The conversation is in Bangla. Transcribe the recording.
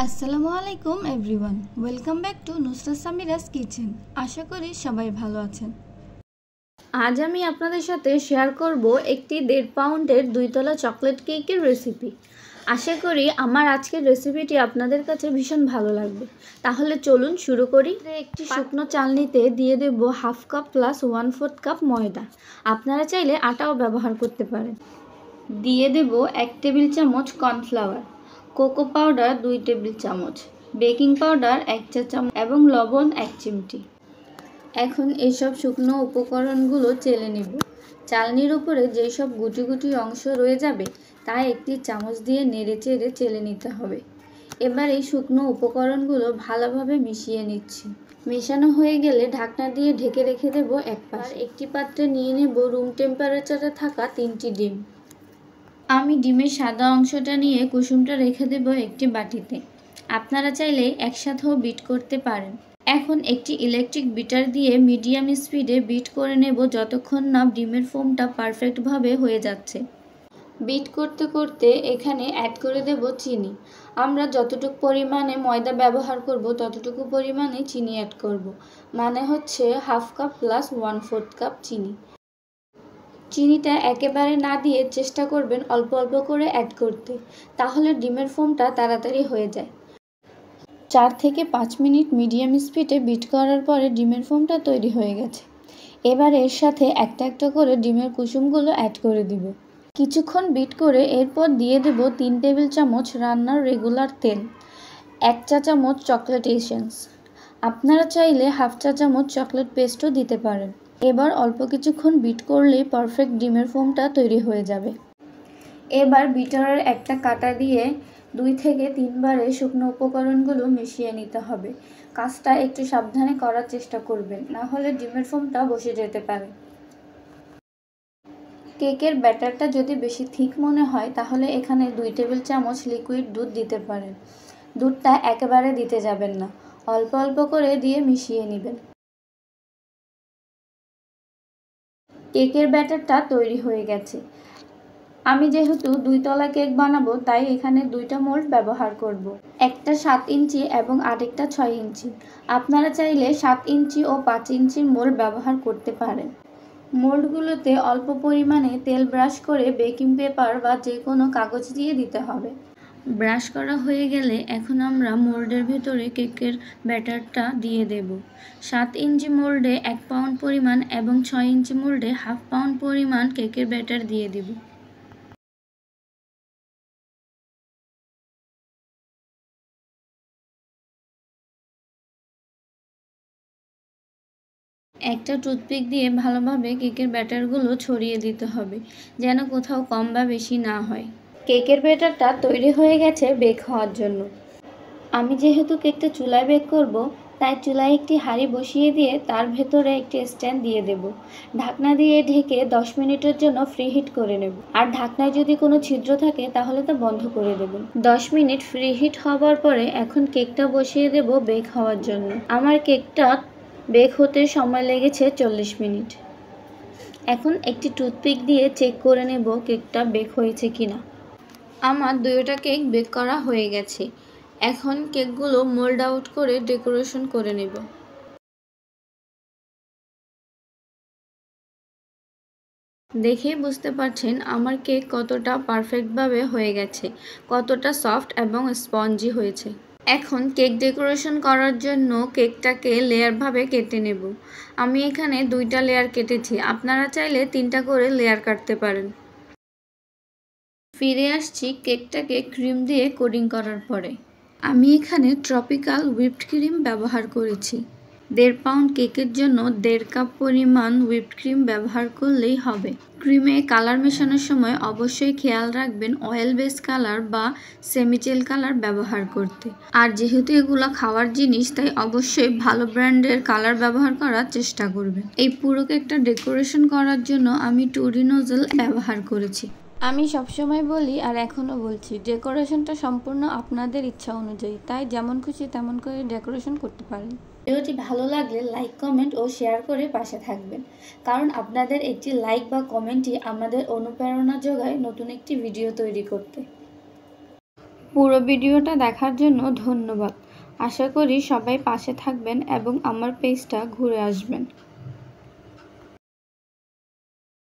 আসসালামু আলাইকুম everyone, welcome back to Nusrat Samira's kitchen. আশা করি সবাই ভালো আছেন। আজ আমি আপনাদের সাথে শেয়ার করব একটি 1.5 পাউন্ডের 2 তলা চকলেট কেকের রেসিপি। আশা করি আমার আজকের রেসিপিটি আপনাদের কাছে ভীষণ ভালো লাগবে। তাহলে চলুন শুরু করি। একটি শুকনো চালনিতে দিয়ে দেব হাফ কাপ প্লাস 1/4 কাপ ময়দা। আপনারা চাইলে আটাও ব্যবহার করতে পারেন। দিয়ে দেব 1 টেবিল চামচ কর্নফ্লাওয়ার, কোকো পাউডার 2 টেবিল চামচ, বেকিং পাউডার 1 চা চামচ এবং লবণ 1 চিমটি। এখন এইসব শুকনো উপকরণগুলো চেলে নেব। চালনির উপরে যেসব গুটি গুটি অংশ রয়ে যাবে তা একটি চামচ দিয়ে নেড়ে চেড়ে চেলে নিতে হবে। এবার এই শুকনো উপকরণগুলো ভালোভাবে মিশিয়ে নিচ্ছি। মেশানো হয়ে গেলে ঢাকনা দিয়ে ঢেকে রেখে দেব এক পাশে। একটি পাত্রে নিয়ে নেব রুম টেম্পারেচারে থাকা 3টি ডিম। আমি ডিমের সাদা অংশটা নিয়ে কুসুমটা রেখে দেব একটি বাটিতে। আপনারা চাইলে একসাথেও বিট করতে পারেন। এখন একটি ইলেকট্রিক বিটার দিয়ে মিডিয়াম স্পিডে বিট করে নেব যতক্ষণ না ডিমের ফোমটা পারফেক্টভাবে হয়ে যাচ্ছে। বিট করতে করতে এখানে অ্যাড করে দেব চিনি। আমরা যতটুকু পরিমাণে ময়দা ব্যবহার করব ততটুকু পরিমাণে চিনি অ্যাড করব, মানে হচ্ছে হাফ কাপ প্লাস 1/4 কাপ চিনি। চিনিটা একেবারে না দিয়ে চেষ্টা করবেন অল্প অল্প করে অ্যাড করতে, তাহলে ডিমের ফোমটা তাড়াতাড়ি হয়ে যায়। 4 থেকে 5 মিনিট মিডিয়াম স্পিডে বিট করার পরে ডিমের ফোমটা তৈরি হয়ে গেছে। এবার এর সাথে একটা একটা করে ডিমের কুসুমগুলো অ্যাড করে দিব। কিছুক্ষণ বিট করে এরপর দিয়ে দেব 3 টেবিল চামচ রান্নার রেগুলার তেল, 1 চা চামচ চকলেট এসেন্স। আপনারা চাইলে হাফ চা চামচ চকলেট পেস্টও দিতে পারেন। এবার অল্প কিছুক্ষণ বিট করলেই পারফেক্ট ডিমের ফোমটা তৈরি হয়ে যাবে। এবার বিটারের একটা কাঁটা দিয়ে 2 থেকে 3 বারে শুকনো উপকরণগুলো মিশিয়ে নিতে হবে। কাজটা একটু সাবধানে করার চেষ্টা করবেন, না হলে ডিমের ফোমটা বসে যেতে পারে। কেকের ব্যাটারটা যদি বেশি থিক মনে হয় তাহলে এখানে 2 টেবিল চামচ লিকুইড দুধ দিতে পারেন। দুধটা একেবারে দিতে যাবেন না, অল্প অল্প করে দিয়ে মিশিয়ে নেবেন। কেকের ব্যাটারটা তৈরি হয়ে গেছে। আমি যেহেতু 2 তলা কেক বানাবো তাই এখানে 2টা মোল্ড ব্যবহার করব। একটা 7 ইঞ্চি এবং আরেকটা 6 ইঞ্চি। আপনারা চাইলে 7 ইঞ্চি ও 5 ইঞ্চির মোল্ড ব্যবহার করতে পারেন। মোল্ডগুলোতে অল্প পরিমাণে তেল ব্রাশ করে বেকিং পেপার বা যে কোনো কাগজ দিয়ে দিতে হবে। ব্রাশ করা হয়ে গেলে এখন আমরা মোল্ডের ভেতরে কেকের ব্যাটারটা দিয়ে দেব। 7 ইঞ্চি মোল্ডে 1 পাউন্ড পরিমাণ এবং 6 ইঞ্চি মোল্ডে হাফ পাউন্ড পরিমাণ কেকের ব্যাটার দিয়ে দেব। একটা টুথপিক দিয়ে ভালোভাবে কেকের ব্যাটারগুলো ছড়িয়ে দিতে হবে, যেন কোথাও কম বা বেশি না হয়। কেকের ব্যাটারটা তৈরি হয়ে গেছে বেক হওয়ার জন্য। আমি যেহেতু কেকটা চুলায় বেক করব তাই চুলায় একটি হাঁড়ি বসিয়ে দিয়ে তার ভেতরে একটি স্ট্যান্ড দিয়ে দেব। ঢাকনা দিয়ে ঢেকে 10 মিনিটের জন্য ফ্রি হিট করে নেব। আর ঢাকনায় যদি কোনো ছিদ্র থাকে তাহলে তা বন্ধ করে দেবেন। 10 মিনিট ফ্রি হিট হওয়ার পরে এখন কেকটা বসিয়ে দেব বেক হওয়ার জন্য। আমার কেকটা বেক হতে সময় লেগেছে 40 মিনিট। এখন একটি টুথপিক দিয়ে চেক করে নেব কেকটা বেক হয়েছে কিনা। আমার 2টা কেক বেক করা হয়ে গেছে। এখন কেকগুলো মোল্ড আউট করে ডেকোরেশন করে নেব। দেখেই বুঝতে পারছেন আমার কেক কতটা পারফেক্টভাবে হয়ে গেছে, কতটা সফট এবং স্পঞ্জি হয়েছে। এখন কেক ডেকোরেশন করার জন্য কেকটাকে লেয়ারভাবে কেটে নেব। আমি এখানে 2টা লেয়ার কেটেছি, আপনারা চাইলে 3টা করে লেয়ার কাটতে পারেন। ফিরে আসছি কেকটাকে ক্রিম দিয়ে কোটিং করার পরে। আমি এখানে ট্রপিক্যাল হুইপড ক্রিম ব্যবহার করেছি। 1.5 পাউন্ড কেকের জন্য 1.5 কাপ পরিমাণ হুইপড ক্রিম ব্যবহার করলেই হবে। ক্রিমে কালার মেশানোর সময় অবশ্যই খেয়াল রাখবেন অয়েল বেস কালার বা সেমিজেল কালার ব্যবহার করতে। আর যেহেতু এগুলো খাওয়ার জিনিস তাই অবশ্যই ভালো ব্র্যান্ডের কালার ব্যবহার করার চেষ্টা করবেন। এই পুরো কেকটা ডেকোরেশন করার জন্য আমি টুরি নোজেল ব্যবহার করেছি। আমি সবসময় বলি আর এখনও বলছি, ডেকোরেশনটা সম্পূর্ণ আপনাদের ইচ্ছা অনুযায়ী, তাই যেমন খুশি তেমন করে ডেকোরেশন করতে পারেন। ভিডিওটি ভালো লাগলে লাইক, কমেন্ট ও শেয়ার করে পাশে থাকবেন, কারণ আপনাদের একটি লাইক বা কমেন্টই আমাদের অনুপ্রেরণা যোগায় নতুন একটি ভিডিও তৈরি করতে। পুরো ভিডিওটা দেখার জন্য ধন্যবাদ। আশা করি সবাই পাশে থাকবেন এবং আমার পেজটা ঘুরে আসবেন।